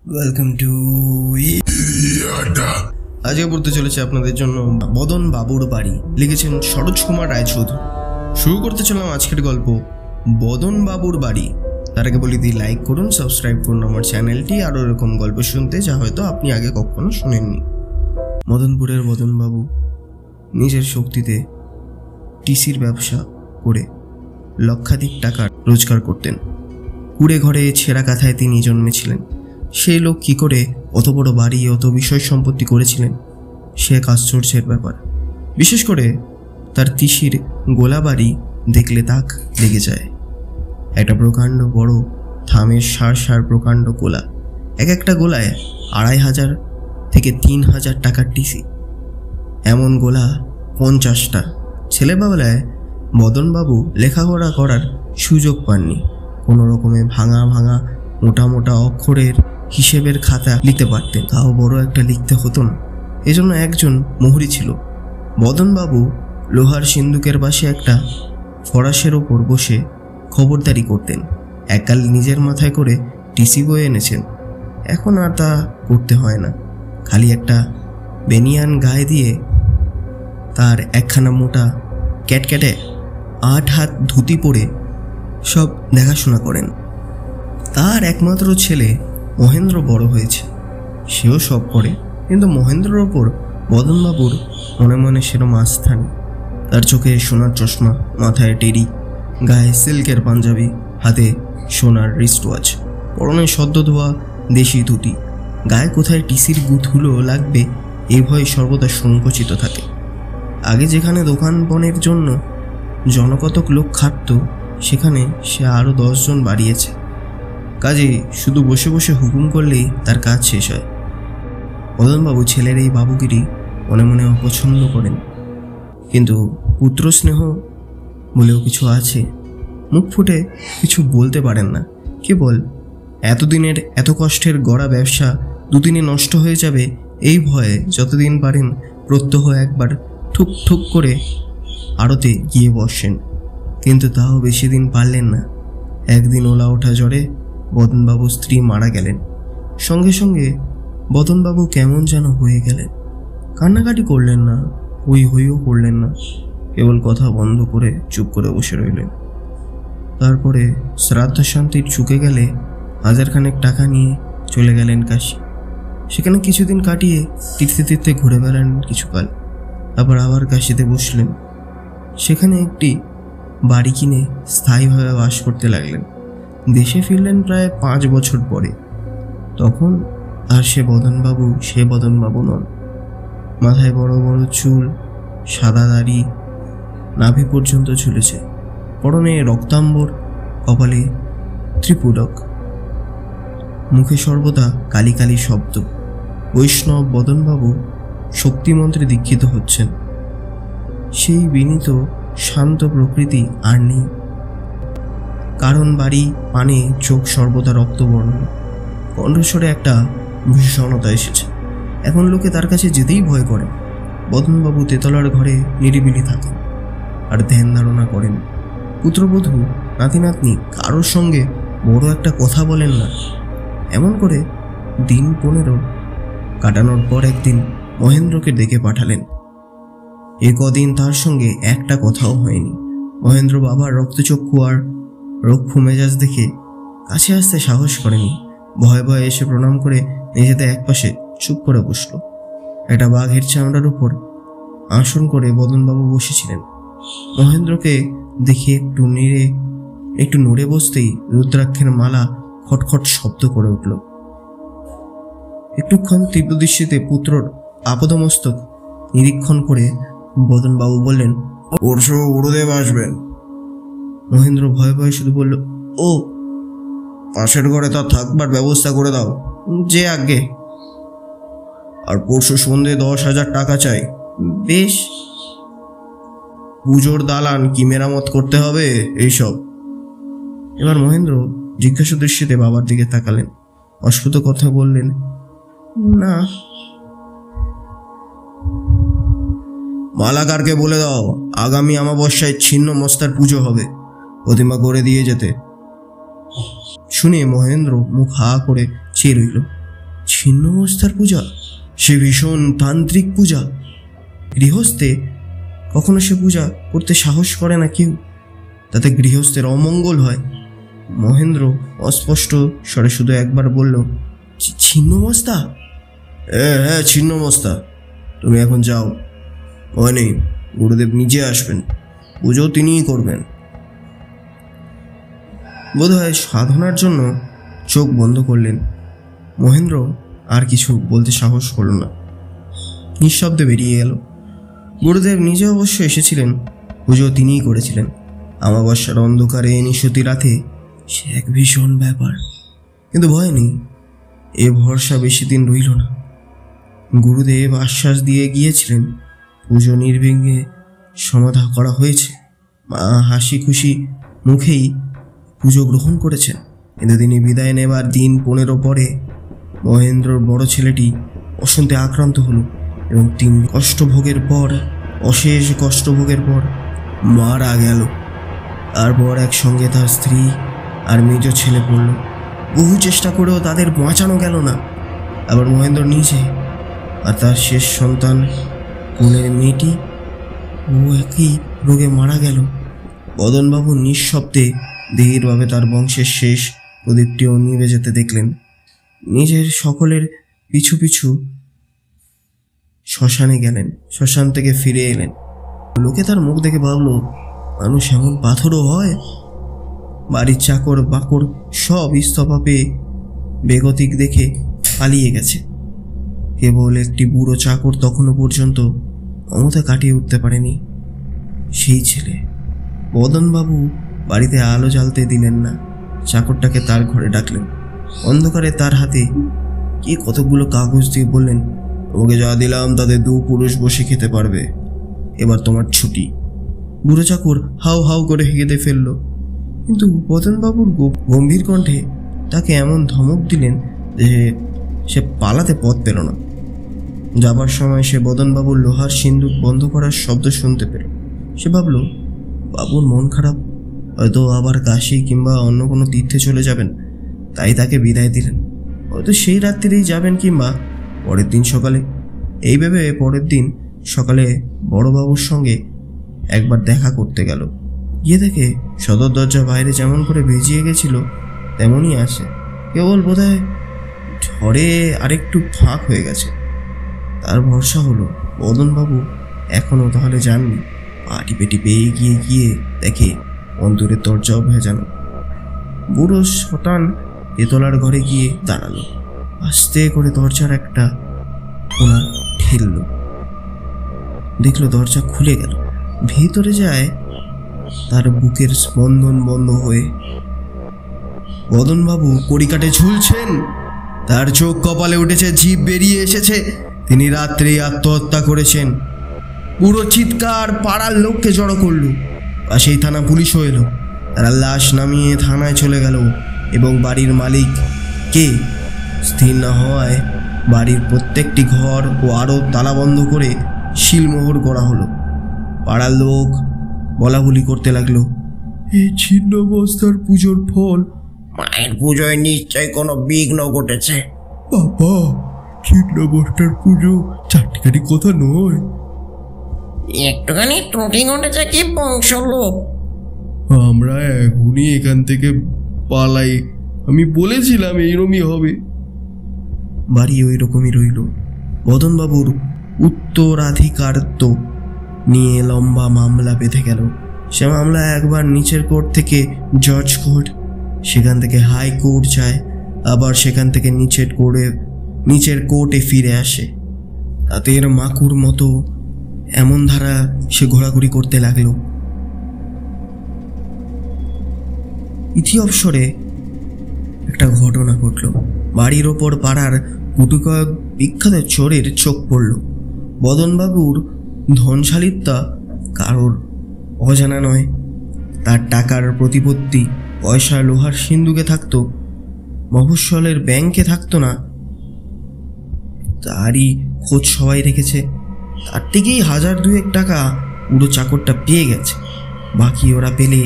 Welcome to আজকে পড়তে চলেছে আপনাদের জন্য বদন বাবুর বাড়ি, লিখেছেন সরোজ কুমার রায়চৌধুরী। শুরু করতে চললাম আজকের গল্প বদন বাবুর বাড়ি। তার আগে বলি দিই লাইক করুন, সাবস্ক্রাইব করুন আমার চ্যানেলটি, আরও এরকম গল্প শুনতে যা হয়তো আপনি আগে কখনো শোনেননি। মদনপুরের বদনবাবু নিজের শক্তিতে টিসির ব্যবসা করে লক্ষাধিক টাকা রোজগার করতেন। কুড়ে ঘরে ছেঁড়া কাঁথায় তিনি জন্মেছিলেন। সেই লোক কি করে অত বড় বাড়ি, অত বিষয় সম্পত্তি করেছিলেন সে এক আশ্চর্যের ব্যাপার। বিশেষ করে তার তিসির গোলা বাড়ি দেখলে তাক লেগে যায়। একটা প্রকাণ্ড বড় থামের সার প্রকাণ্ড গোলা, এক একটা গোলায় 2,500 থেকে 3,000 টাকার টিসি। এমন গোলা 50টা। ছেলেবেলায় মদনবাবু লেখাপড়া করার সুযোগ পাননি। কোনো রকমে ভাঙা মোটা মোটা অক্ষরের হিসেবের খাতা লিখতে পারতেন, তাও বড় একটা লিখতে হতো না। এজন্য একজন মোহরি ছিল। মদনবাবু লোহার সিন্দুকের পাশে একটা ফরাসের ওপর বসে খবরদারি করতেন। এককাল নিজের মাথায় করে টিসি বয়ে এনেছেন, এখন আর তা করতে হয় না। খালি একটা বেনিয়ান গায়ে দিয়ে তার একখানা মোটা ক্যাটক্যাটে 8 হাত ধুতি পরে সব দেখাশোনা করেন। তার একমাত্র ছেলে মহেন্দ্র বড় হয়েছে, সেও সব করে, কিন্তু মহেন্দ্রর ওপর বদনবাবুর মনে মনে সেরকম আস্থা নেই। তার চোখে সোনার চশমা, মাথায় টেরি, গায়ে সিল্কের পাঞ্জাবি, হাতে সোনার রিস্ট ওয়াচ, পরনে সদ্য ধোয়া দেশি ধুতি। গায়ে কোথায় টিসির ধুলো লাগবে এই ভয়ে সর্বদা সংকুচিত থাকে। আগে যেখানে দোকান বনের জন্য জনকতক লোক খাটত, সেখানে সে আরও 10 জন বাড়িয়েছে। কাজে শুধু বসে বসে হুকুম করলেই তার কাজ শেষ হয়। মদনবাবু ছেলের এই বাবুগিরি মনে মনে অপছন্দ করেন, কিন্তু পুত্র স্নেহ বলেও কিছু আছে। মুখ ফুটে কিছু বলতে পারেন না। কেবল এতদিনের এত কষ্টের গড়া ব্যবসা দুদিনে নষ্ট হয়ে যাবে এই ভয়ে যতদিন পারেন প্রত্যহ একবার ঠুক ঠুক করে আড়তে গিয়ে বসেন। কিন্তু তাও বেশি দিন পারলেন না। একদিন ওলা ওঠা জ্বরে বদনবাবুর স্ত্রী মারা গেলেন। সঙ্গে সঙ্গে বদনবাবু কেমন যেন হয়ে গেলেন। কান্নাকাটি করলেন না, হইও করলেন না, কেবল কথা বন্ধ করে চুপ করে বসে রইলেন। তারপরে শ্রাদ্ধ শান্তির চুকে গেলে 1000 টাকা নিয়ে চলে গেলেন কাশী। সেখানে কিছুদিন কাটিয়ে তীর্থে ঘুরে বেড়ালেন কিছুকাল। আবার কাশীতে বসলেন। সেখানে একটি বাড়ি কিনে স্থায়ীভাবে বাস করতে লাগলেন। দেশে ফিরলেন প্রায় 5 বছর পরে। তখন আর সে বদনবাবু নন। মাথায় বড় বড় চুল, সাদা দাড়ি নাভি পর্যন্ত ঝুলেছে, পরনে রক্তাম্বর, কপালে ত্রিপুরক, মুখে সর্বদা কালি কালি শব্দ। বৈষ্ণব বদনবাবু শক্তিমন্ত্রে দীক্ষিত হচ্ছেন। সেই বিনীত শান্ত প্রকৃতি আর নেই। কারণ বাড়ি পানে চোখ সর্বদা রক্তবর্ণ, কণ্ঠস্বরে একটা ভীষণতা এসেছে। এখন লোকে তার কাছে যেতেই ভয় করে। বদনবাবু তেতলার ঘরে নিরিবিলি থাকেন আর ধ্যান ধারণা করেন। পুত্রবধূ, নাতি নাতনি কারোর সঙ্গে বড় একটা কথা বলেন না। এমন করে দিন 15 কাটানোর পর একদিন মহেন্দ্রকে ডেকে পাঠালেন। এ কদিন তার সঙ্গে একটা কথাও হয়নি। মহেন্দ্র বাবার রক্তচক্ষু আর রক্ষু মেজাজ দেখে কাছে আসতে সাহস করেনি। ভয়ে ভয়ে এসে প্রণাম করে নিজেতে একপাশে চুপ করে বসল। একটা বাঘের চামড়ার উপর আসন করে বদনবাবু বসেছিলেন। মহেন্দ্রকে দেখে একটু নড়ে বসতেই রুদ্রাক্ষের মালা খটখট শব্দ করে উঠল। একটুক্ষণ তীব্র দৃষ্টিতে পুত্রর আপদমস্তক নিরীক্ষণ করে বদনবাবু বললেন, পরশু গুরুদেব আসবেন। মহেন্দ্র ভয়ে ভয়ে শুধু বলল, ও পাশের ঘরে তার থাকবার ব্যবস্থা করে দাও যে আগে। আর পরশু সন্ধে 10,000 টাকা চাই। বেশ। পুজোর দালান কি মেরামত করতে হবে এইসব? এবার মহেন্দ্র জিজ্ঞাসা দৃষ্টিতে বাবার দিকে তাকালেন। অস্ফুট কথা বললেন, না। মালাকারকে বলে দাও আগামী অমাবস্যায় ছিন্ন মস্তার পুজো হবে, প্রতিমা করে দিয়ে যেতে। শুনে মহেন্দ্র মুখ হা করে চেয়ে রইল। ছিন্নমস্তার পূজা, সে ভীষণ তান্ত্রিক পূজা। গৃহস্থে কখনো সে পূজা করতে সাহস করে না কেউ, তাতে গৃহস্থের অমঙ্গল হয়। মহেন্দ্র অস্পষ্ট স্বরে শুধু একবার বলল, ছিন্নমস্তা? হ্যাঁ, ছিন্নমস্তা। তুমি এখন যাও, ভয় নেই, গুরুদেব নিজে আসবেন, পুজো তিনিই করবেন। বোধহয় সাধনার জন্য চোখ বন্ধ করলেন। মহেন্দ্র আর কিছু বলতে সাহস করল না, নিঃশব্দে বেরিয়ে গেল। গুরুদেব নিজে অবশ্য এসেছিলেন, পুজো তিনিই করেছিলেন। অমাবস্যার অন্ধকারে নিশতি রাতে সে এক ভীষণ ব্যাপার, কিন্তু ভয় নেই, এ ভরসা বেশি দিন রইল না। গুরুদেব আশ্বাস দিয়ে গিয়েছিলেন পুজো নির্বিঘ্নে সমাধা করা হয়েছে। মা হাসি খুশি মুখেই পুজো গ্রহণ করেছেন। কিন্তু তিনি বিদায় নেবার দিন 15 পরে মহেন্দ্রর বড় ছেলেটি বসন্তে আক্রান্ত হলো এবং 3 অশেষ কষ্টভোগের পর মারা গেল। তারপর একসঙ্গে তার স্ত্রী আর মেজ ছেলে পড়ল। বহু চেষ্টা করেও তাদের বাঁচানো গেল না। আবার মহেন্দ্র নিজে আর তার শেষ সন্তান কোলের মেয়েটি একই রোগে মারা গেল। বদনবাবু নিঃশব্দে ধীরভাবে তার বংশের শেষ প্রদীপটিও নিভে যেতে দেখলেন। নিজের সকলের পিছু পিছু শ্মশানে গেলেন। শ্মশান থেকে ফিরে এলেন। লোকে তার মুখ দেখে ভাবল, মানুষ এমন পাথরও হয়? বাড়ির চাকর বাকর সব ইস্তফা পেয়ে বেগতিক দেখে পালিয়ে গেছে। কেবল একটি বুড়ো চাকর তখনও পর্যন্ত ক্ষমতা কাটিয়ে উঠতে পারেনি, সেই ছেলে। বদনবাবু বাড়িতে আলো জ্বালতে দিলেন না। চাকরটাকে তার ঘরে ডাকলেন। অন্ধকারে তার হাতে কি কতগুলো কাগজ দিয়ে বললেন, তোমাকে যা দিলাম তাতে 2 পুরুষ বসে খেতে পারবে, এবার তোমার ছুটি। বুড়ো চাকর হাউ হাউ করে হেঁকে ফেলল। কিন্তু বদনবাবুর গম্ভীর কণ্ঠে তাকে এমন ধমক দিলেন যে সে পালাতে পথ পেল না। যাবার সময় সে বদনবাবুর লোহার সিন্দুক বন্ধ করার শব্দ শুনতে পেল। সে ভাবল, বাবুর মন খারাপ, হয়তো আবার কাশি কিংবা অন্য কোনো তীর্থে চলে যাবেন, তাই তাকে বিদায় দিলেন। হয়তো সেই রাত্রিরেই যাবেন কিংবা পরের দিন সকালে। এই ভেবে পরের দিন সকালে বড়বাবুর সঙ্গে একবার দেখা করতে গেল। গিয়ে দেখে সদর দরজা বাইরে যেমন করে ভিজিয়ে গেছিল তেমনই আছে, কেবল বোধহয় ঝড়ে আরেকটু ফাঁক হয়ে গেছে। তার ভরসা হলো বদনবাবু এখনও তাহলে যাননি। টিপে টিপে এগিয়ে গিয়ে দেখে অন্তরের দরজাও ভেজানো। বুড়ো শতান তেতলার ঘরে গিয়ে দাঁড়ালো। আস্তে করে দরজার একটা কোণা ঠেলল। দেখলো দরজা খুলে গেল। ভিতরে যায় তার বুকের স্পন্দন বন্ধ হয়ে। বদনবাবু কড়িকাঠে ঝুলছেন, তার চোখ কপালে উঠেছে, জিভ বেরিয়ে এসেছে। তিনি রাত্রে আত্মহত্যা করেছেন। পুরো চিৎকার পাড়ার লোককে জড়ো করল। পাশেই থানা পুলিশও এলো। তারা লাশ নামিয়ে থানায় চলে গেল এবং বাড়ির মালিক কে স্থির না হওয়ায় বাড়ির প্রত্যেকটি ঘর ও আরও তালাবন্ধ করে শিলমোহর করা হলো। পাড়ার লোক বলাবলি করতে লাগলো, এই ছিন্নমস্তার পুজোর ফল। মায়ের পুজোয় নিশ্চয় কোনো বিঘ্ন ঘটেছে। বাবা, ছিন্নমস্তার পুজো চারটিখানি কথা নয়, একটুখানি ত্রুটি ঘটেছে কি বংশলোক। আমরা এখনই এখান থেকে পালাই। আমি বলেছিলাম এইরকমই হবে। বাড়ি ওই রকমই রইল। বদনবাবুর উত্তরাধিকারত্ব নিয়ে লম্বা মামলা বেঁধে গেল। সে মামলা একবার নিচের কোর্ট থেকে জজ কোর্ট, সেখান থেকে হাইকোর্ট যায়, আবার সেখান থেকে নিচের কোর্টে ফিরে আসে। তাদের মাকুর মতো এমন ধারা সে ঘোরাঘুরি করতে লাগলো। ইতি অবসরে একটা ঘটনা ঘটল। বাড়ির ওপর পাড়ার গুটুকয়েক বিখ্যাত চোরের চোখ পড়ল। বদনবাবুর ধনশালিতা কারোর অজানা নয়। তার টাকার প্রতিপত্তি পয়সা লোহার সিন্দুকে থাকতো, মফস্বলের ব্যাংকে থাকতো না। তারই খোঁজ সবাই রেখেছে। তার থেকেই 1000-2 টাকা পুরো চাকরটা পেয়ে গেছে। বাকি ওরা পেলে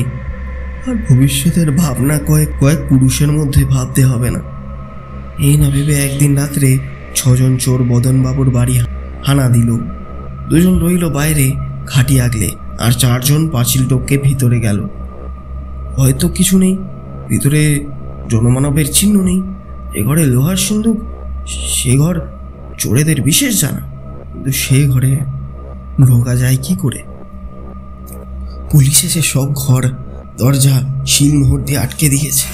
আর ভবিষ্যতের ভাবনা কয়েক পুরুষের মধ্যে ভাবতে হবে না। এই না ভেবে একদিন রাত্রে 6 জন চোর বদনবাবুর বাড়ি হানা দিল। 2 জন রইল বাইরে খাটি আগলে, আর 4 জন পাঁচিল টপকে ভিতরে গেল। হয়তো কিছু নেই ভিতরে, জনমানবের চিহ্ন নেই। এ ঘরে লোহার সিন্দুক, সে ঘর চোরেদের বিশেষ জানা, কিন্তু সে ঘরে ঢোকা যায় কি করে? পুলিশ এসে সব ঘর দরজা শিলমোহর দিয়ে আটকে দিয়েছে।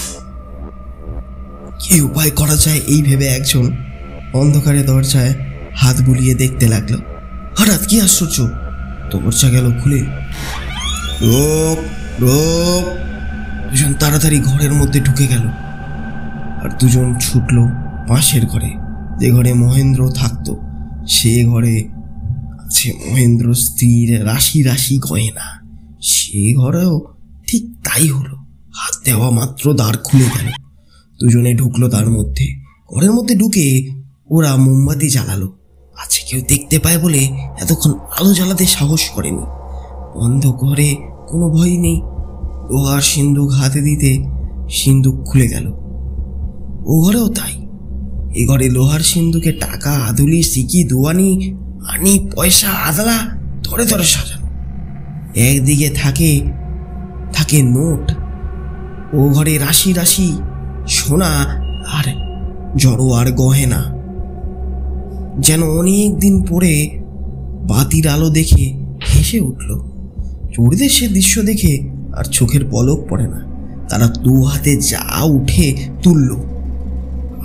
কি উপায় করা যায় এই ভেবে একজন অন্ধকারে দরজায় হাত বুলিয়ে দেখতে লাগলো। হঠাৎ কি আশ্চর্য, দরজা গেল খুলে। রোক রোক! 2 জন তাড়াতাড়ি ঘরের মধ্যে ঢুকে গেল, আর 2 জন ছুটল পাশের ঘরে, যে ঘরে মহেন্দ্র থাকতো। সে ঘরে আছে মহেন্দ্র স্ত্রীর রাশি রাশি গয়না। সে ঘরেও ঠিক তাই হলো। হাত দেওয়া মাত্র দ্বার খুলে গেল। 2 জনে ঢুকলো তার মধ্যে। ঘরের মধ্যে ঢুকে ওরা মোমবাতি জ্বালালো। আছে কেউ দেখতে পায় বলে এতক্ষণ আলো জ্বালাতে সাহস করেনি। বন্ধ ঘরে কোনো ভয় নেই। লোহার সিন্দুক হাতে দিতে সিন্দুক খুলে গেল। ও ঘরেও তাই। এ ঘরে লোহার সিন্দুকে টাকা, আদুলি, সিকি, দোয়ানি, আনি, পয়সা, আদলা ধরে ধরে সাজানো। একদিকে থাকে নোট। ও ঘরে রাশি রাশি সোনা আর জড়োয়ার গহেনা। যেন অনেক দিন পরে বাতির আলো দেখে হেসে উঠল। চোরদের সে দৃশ্য দেখে আর চোখের পলক পড়ে না। তারা 2 হাতে যা উঠে তুলল,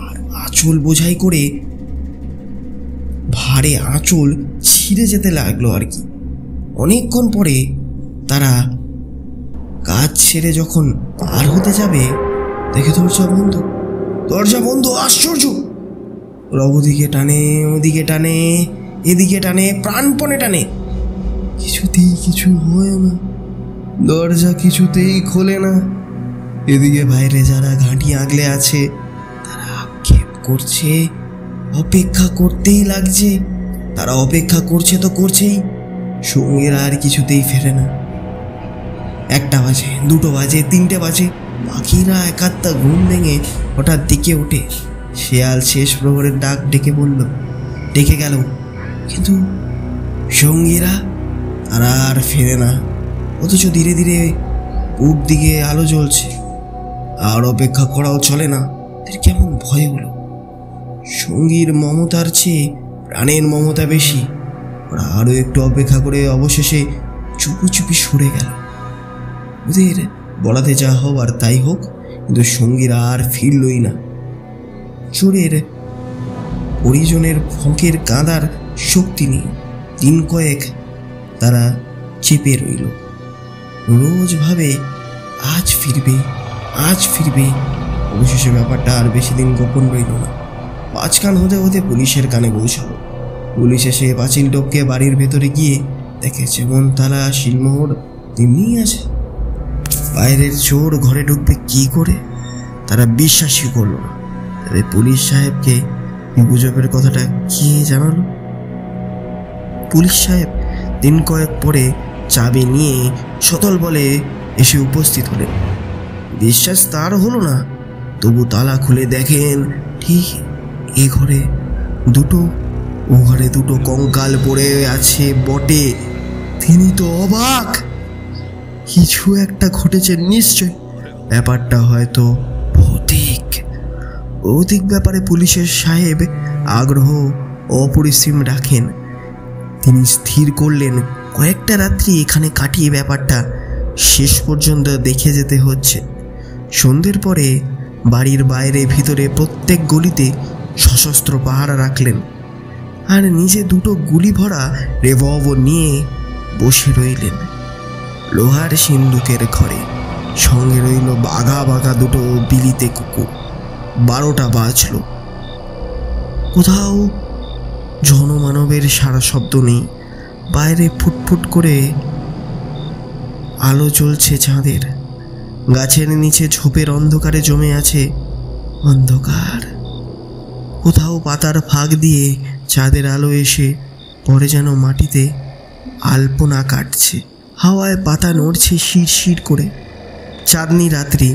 আর আঁচল বোঝাই করে ভারে আঁচল ছিঁড়ে যেতে লাগলো আর কি। অনেকক্ষণ পরে তারা কাজ ছেড়ে যখন পার হতে যাবে, দেখে দরজা বন্ধ। আশ্চর্য! ওরা ওদিকে টানে, ওদিকে টানে, এদিকে টানে, প্রাণপণে টানে, কিছুতেই কিছু হয় না। দরজা কিছুতেই খোলে না। এদিকে বাইরে যারা ঘাঁটি আগলে আছে তারা আক্ষেপ করছে, অপেক্ষা করতেই লাগছে। তারা অপেক্ষা করছে তো করছেই, সঙ্গীরা আর কিছুতেই ফেরে না। 1টা বাজে, 2টো বাজে, 3টে বাজে। পাখিরা একাত্তা ঘুম ভেঙে হঠাৎ দিকে ওঠে। শেয়াল শেষ প্রহরের ডাক ডেকে গেল, কিন্তু সঙ্গীরা তারা আর ফেরে না। অথচ ধীরে ধীরে পূব দিকে আলো জ্বলছে। আর অপেক্ষা করাও চলে না। এর কেমন ভয় হলো। সঙ্গীর মমতার চেয়ে প্রাণের মমতা বেশি। ওরা আরো একটু অপেক্ষা করে অবশেষে চুপি চুপি সরে গেল। ওদের বলাতে যা হবার তাই হোক, কিন্তু সঙ্গীরা আর ফিরলই না। চোরের পরিজনের ফঁকের কাঁদার শক্তি নেই। 3 কয়েক তারা চেপে রইল। রোজ ভাবে আজ ফিরবে। অবশেষে ব্যাপারটা আর বেশি দিন গোপন রইল না। 5 কান হতে হতে পুলিশের কানে পৌঁছালো। পুলিশ এসে পাঁচিল টপকে বাড়ির ভেতরে গিয়ে দেখে যেমন তালা, শিলমোহর তেমনি আছে। বাইরের চোর ঘরে ঢুকবে কি করে? তারা বিশ্বাসই করলো না। তবে পুলিশ সাহেবকে গুজবের কথাটা কে জানালো? পুলিশ সাহেব 3 কয়েক পরে চাবি নিয়ে সতল বলে এসে উপস্থিত হলেন। বিশ্বাস তার হলো না, তবু তালা খুলে দেখেন ঠিক এ ঘরে 2টো, ও ঘরে 2টো কঙ্কাল পড়ে আছে বটে। তিনি তো অবাক। কিছু একটা ঘটেছে নিশ্চয়। ব্যাপারটা হয়তো ভৌতিক ব্যাপারে পুলিশের সাহেব আগ্রহ অপরিসীম রাখেন। তিনি স্থির করলেন কয়েকটা রাত্রি এখানে কাটিয়ে ব্যাপারটা শেষ পর্যন্ত দেখে যেতে হচ্ছে। সন্ধ্যের পরে বাড়ির বাইরে ভিতরে প্রত্যেক গলিতে সশস্ত্র পাহারা রাখলেন, আর নিজে 2টো গুলি ভরা রিভলভার নিয়ে বসে রইলেন। লোহার সিন্দুকের ঘরে সঙ্গে রইল বাঘা 2টো বিলিতে কুকুর। 12টা বাজল। কোথাও জনমানবের সারা শব্দ নেই। বাইরে ফুটফুট করে আলো জ্বলছে চাঁদের। গাছের নিচে ঝোপের অন্ধকারে জমে আছে অন্ধকার। কোথাও পাতার ফাঁক দিয়ে চাঁদের আলো এসে পরে যেন মাটিতে আলপনা কাটছে। হাওয়ায় পাতা নড়ছে শিরশির করে। চাঁদনি রাত্রি,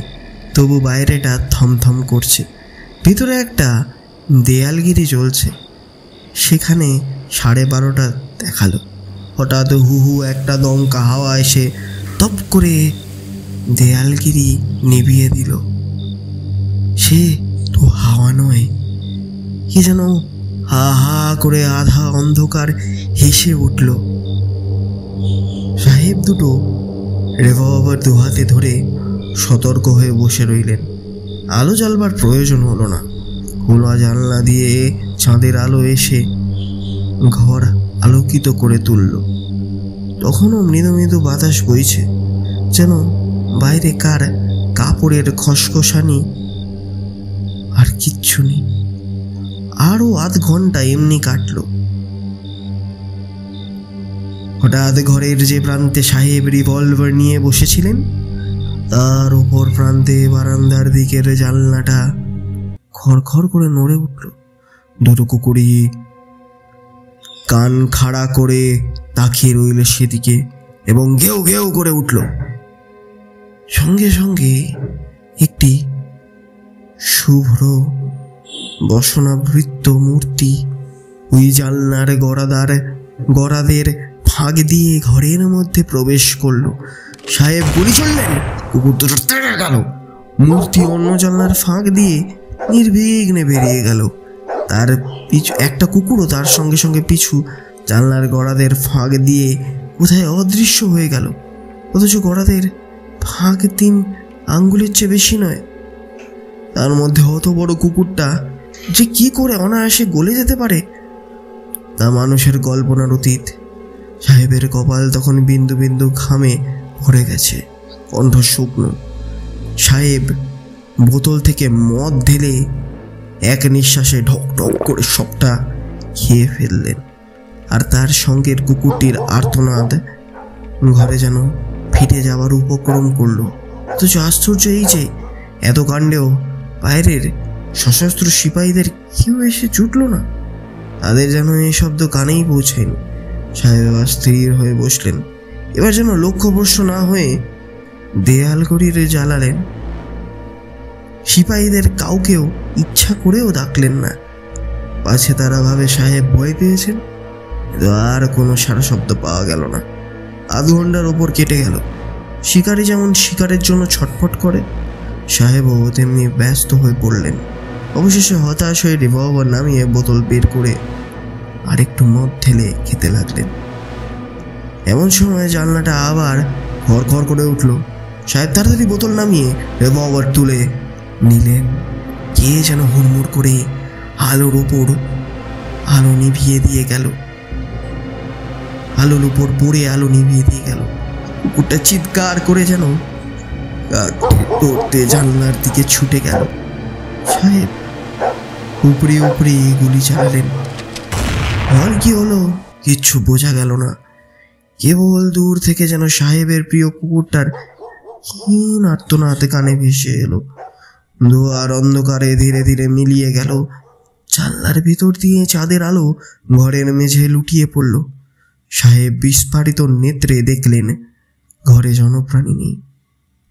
তবু বাইরেটা থমথম করছে। ভিতরে একটা দেয়ালগিরি জ্বলছে। সেখানে 12:30 দেখালো। হঠাৎ হু হু একটা দমকা হাওয়া এসে তপ করে দেয়ালগিরি নিভিয়ে দিল। সে তো হাওয়া নয়, কি যেন হা হা করে আধা অন্ধকার হেসে উঠল। সাহেব দুটো রিভলভার দু হাতে ধরে সতর্ক হয়ে বসে রইলেন। আলো জ্বালবার প্রয়োজন হলো না। খোলা জানলা দিয়ে চাঁদের আলো এসে ঘর আলোকিত করে তুলল। তখনও মৃদু মৃদু বাতাস বইছে, যেন বাইরে কার কাপড়ের খসখসানি। আর কিচ্ছু নেই। আরো আধ ঘন্টা এমনি কাটল। হঠাৎ ঘরের যে প্রান্তে সাহেব রিভলভার নিয়ে বসেছিলেন, তার উপর প্রান্তে বারান্দার দিকের জানলাটা খড়খড় করে নড়ে উঠল। দুটো কুকুরি কান খাড়া করে তাকিয়ে রইল সেদিকে এবং ঘেউ ঘেউ করে উঠল। সঙ্গে সঙ্গে একটি শুভ্র বসনাবৃত্ত মূর্তি ওই জানলার গড়াদের ফাঁক দিয়ে ঘরের মধ্যে প্রবেশ করলো। সাহেব গুলি চললেন, কুকুর দুটো তেড়ে গেল। মূর্তি অন্য জানলার ফাঁক দিয়ে নির্বিঘ্নে বেরিয়ে গেল। তার পিছু একটা কুকুরও তার সঙ্গে সঙ্গে পিছু জানলার গড়াদের ফাঁক দিয়ে কোথায় অদৃশ্য হয়ে গেল। অথচ গড়াদের ফাঁক 3 আঙ্গুলের চেয়ে বেশি নয়। তার মধ্যে অত বড় কুকুরটা যে কি করে অনায়াসে গলে যেতে পারে তা মানুষের কল্পনার অতীত। সাহেবের কপাল তখন বিন্দু বিন্দু ঘামে ভরে গেছে, কণ্ঠ শুকনো। সাহেব বোতল থেকে মদ ঢেলে এক নিঃশ্বাসে ঢক ঢক করে সবটা খেয়ে ফেললেন। আর তার সঙ্গের কুকুরটির আর্তনাদ ঘরে যেন ফিরে যাওয়ার উপক্রম করলো। অথচ আশ্চর্য এই যে এত কাণ্ডেও বাইরের সশস্ত্র সিপাহীদের কেউ এসে জুটল না। তাদের যেন এই শব্দ কানেই পৌঁছায়নি। সাহেব আবার স্থির হয়ে বসলেন। এবার যেন লক্ষ্যভ্রষ্ট না হয়ে দেয়াল গড়িয়ে জ্বালালেন। সিপাহীদের কাউকেও ইচ্ছা করেও ডাকলেন না, পাছে তারা ভাবে সাহেব ভয় পেয়েছেন। আর কোনো সারা শব্দ পাওয়া গেল না। আধ ঘন্টার ওপর কেটে গেল। শিকারী যেমন শিকারের জন্য ছটফট করে, সাহেবও তেমনি ব্যস্ত হয়ে পড়লেন। অবশেষে হতাশ হয়ে রিভলভার নামিয়ে বোতল বের করে আরেকটু মদ ঢেলে খেতে লাগলেন। এমন সময় জানলাটা আবার খড়খড় করে উঠল। সাহেব তাড়াতাড়ি বোতল নামিয়ে রিভলভার তুলে নিলেন। কে যেন হুড়মুড় করে আলোর উপর আলো নিভিয়ে দিয়ে গেল। আলোর উপর পড়ে আলো নিভিয়ে দিয়ে গেল। কুকুরটা চিৎকার করে যেন দৌড়তে জানলার দিকে ছুটে গেল। সাহেব উপরে উপরে গুলি চালালেন। আর কি হলো কিচ্ছু বোঝা গেল না। কেবল দূর থেকে যেন সাহেবের প্রিয় কুকুরটার ক্ষীণ আর্তনাদ কানে ভেসে এলো। ধোয়ার অন্ধকারে ধীরে ধীরে মিলিয়ে গেল। জানলার ভিতর দিয়ে চাঁদের আলো ঘরের মেঝে লুটিয়ে পড়ল। সাহেব বিস্ফারিত নেত্রে দেখলেন ঘরে জনপ্রাণী নেই।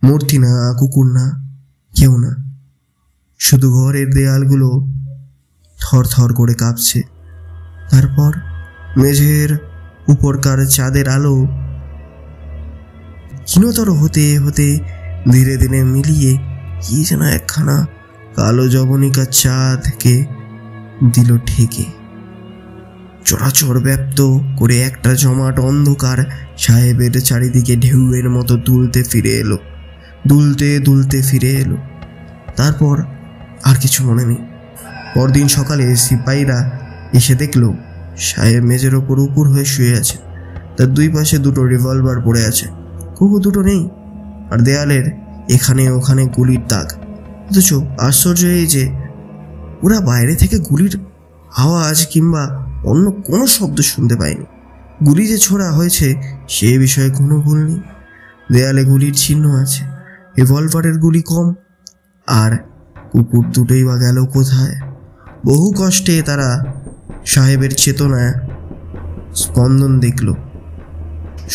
মূর্তি না, কুকুর না, কেউ না। শুধু ঘরের দেয়ালগুলো থর থর করে কাঁপছে। তারপর মেঝের উপরকার চাঁদের আলো ক্ষীণতর হতে হতে ধীরে ধীরে মিলিয়ে কি যেন একখানা কালো জবনিকা চাঁদকে দিল ঠেকে। চরাচর ব্যাপ্ত করে একটা জমাট অন্ধকার সাহেবের চারিদিকে ঢেউয়ের মতো দুলতে ফিরে এলো। তারপর আর কিছু মনে নেই। পরদিন সকালে সিপাহীরা এসে দেখল সাহেব মেঝের ওপর উপুর হয়ে শুয়ে আছে। তার দুই পাশে দুটো রিভলভার পড়ে আছে, কুকুর দুটো নেই। আর দেয়ালের এখানে ওখানে গুলির দাগ। অথচ আশ্চর্য এই যে ওরা বাইরে থেকে গুলির আওয়াজ কিংবা অন্য কোনো শব্দ শুনতে পায়নি। গুলি যে ছোড়া হয়েছে সে বিষয়ে কোনো ভুল নেই। দেয়ালে গুলির চিহ্ন আছে, রিভলভারের গুলি কম। আর কুকুর দুটোই বা গেল কোথায়? বহু কষ্টে তারা সাহেবের চেতনায় স্পন্দন দেখল।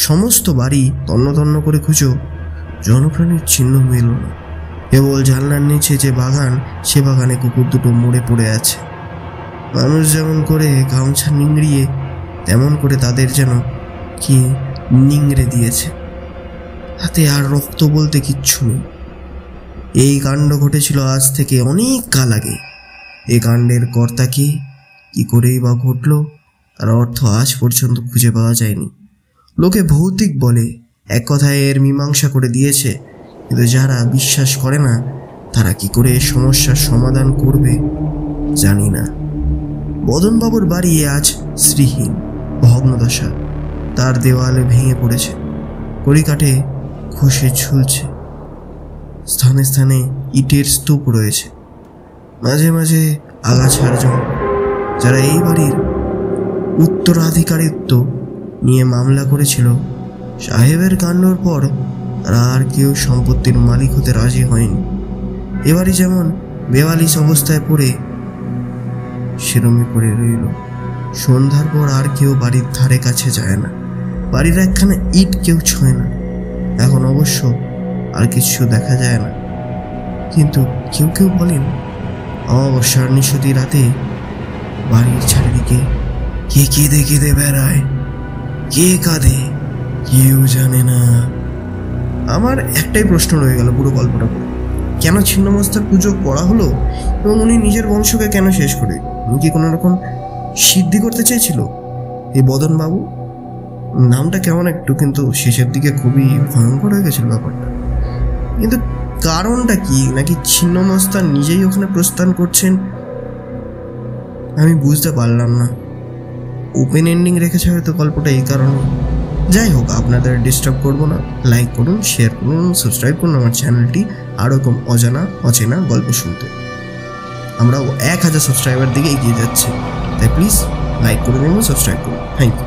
সমস্ত বাড়ি তন্ন তন্ন করে খুঁজো, জনপ্রাণীর চিহ্ন মিলল না। কেবল জানলার নিচে যে বাগান, সে বাগানে কুকুর দুটো মরে পড়ে আছে। মানুষ যেমন করে গামছা নিংড়িয়ে, তেমন করে তাদের যেন কি নিংড়ে দিয়েছে। তাতে আর রক্ত বলতে কিচ্ছু নেই। এই কাণ্ড ঘটেছিল আজ থেকে অনেক কাল আগে। এই কাণ্ডের কর্তা কি করেই বা ঘটল, তার অর্থ আজ পর্যন্ত খুঁজে পাওয়া যায়নি। লোকে ভৌতিক বলে, এক কথায় এর মীমাংসা করে দিয়েছে, কিন্তু যারা বিশ্বাস করে না তারা কি করে এ সমস্যার সমাধান করবে জানি না। বদনবাবুর বাড়ি আজ শ্রীহীন, ভগ্নদশা। তার দেওয়ালে ভেঙে পড়েছে, কড়িকাঠে খসে ঝুলছে, স্থানে স্থানে ইটের স্তূপ রয়েছে, মাঝে মাঝে আগাছার জঙ্গল। যারা এই বাড়ির উত্তরাধিকারিত্ব নিয়ে মামলা করেছিল, সাহেবের কাণ্ডর পর তারা আর কেউ সম্পত্তির মালিক হতে রাজি হয়নি। এবারে যেমন বেওয়ালিশ অবস্থায় পড়ে সেরমই পড়ে রইল। সন্ধ্যার পর আর কেউ বাড়ির ধারে কাছে যায় না, বাড়ির একখানা ইট কেউ ছোঁয় না। এখন অবশ্য আর কিছু দেখা যায় না, কিন্তু কেউ কেউ বলেন অমাবস্যার নিশতি রাতে বাড়ির চারিদিকে কে কেঁদে কেঁদে বেড়ায়, কে কাঁদে কেউ জানে না। আমার একটাই প্রশ্ন রয়ে গেল পুরো গল্পটা পড়ে, কেন ছিন্নমস্তার পুজো করা হলো এবং উনি নিজের বংশকে কেন শেষ করে? উনি কি কোনো রকম সিদ্ধি করতে চেয়েছিল? এই বদনবাবু নামটা কেমন একটু, কিন্তু শেষের দিকে খুবই ভয়ঙ্কর হয়ে গেছিল ব্যাপারটা। কিন্তু কারণটা কি? নাকি ছিন্নমস্তা নিজেই ওখানে প্রস্থান করছেন? আমি বুঝতে পারলাম না। ওপেন এন্ডিং রেখেছে হয়তো গল্পটা এই কারণে। যাই হোক, আপনাদের ডিস্টার্ব করবো না। লাইক করুন, শেয়ার করুন, সাবস্ক্রাইব করুন আমার চ্যানেলটি আরও এরকম অচেনা গল্প শুনতে। আমরা 1000 সাবস্ক্রাইবার দিকে এগিয়ে যাচ্ছি, তাই প্লিজ লাইক করুন এবং সাবস্ক্রাইব করুন। Thank you.